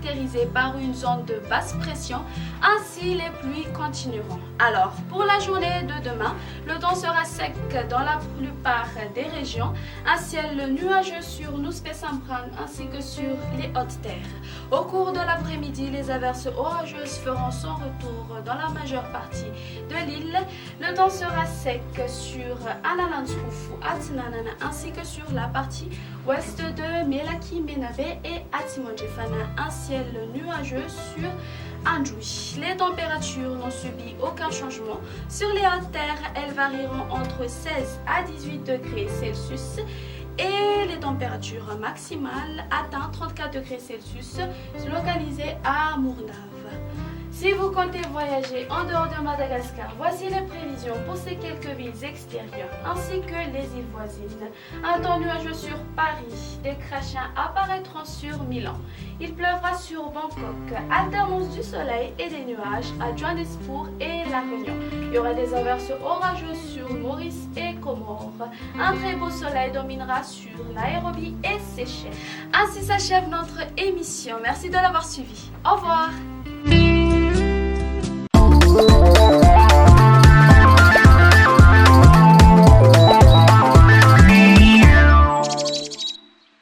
caractérisée par une zone de basse pression, ainsi les pluies continueront. Alors, pour la journée de demain, le temps sera sec dans la plupart des régions, un ciel nuageux sur Nouspé-Sambran ainsi que sur les hautes terres. Au cours de l'après-midi, les averses orageuses feront son retour dans la majeure partie de l'île. Le temps sera sec sur Analanskoufou, Atnanana ainsi que sur la partie ouest de Melaki, Menabe et Atimondjefana, un ciel nuageux sur Anjoui. Les températures n'ont subi aucun changement. Sur les hautes terres, elles varieront entre 16 à 18 degrés Celsius et les températures maximales atteignent 34 degrés Celsius localisées à Mournave. Si vous comptez voyager en dehors de Madagascar, voici les prévisions pour ces quelques villes extérieures ainsi que les îles voisines. Un temps nuageux sur Paris, des crachats apparaîtront sur Milan. Il pleuvra sur Bangkok, alternance du soleil et des nuages à Johannesburg et La Réunion. Il y aura des averses orageuses sur Maurice et Comores. Un très beau soleil dominera sur Nairobi et Seychelles. Ainsi s'achève notre émission. Merci de l'avoir suivi. Au revoir.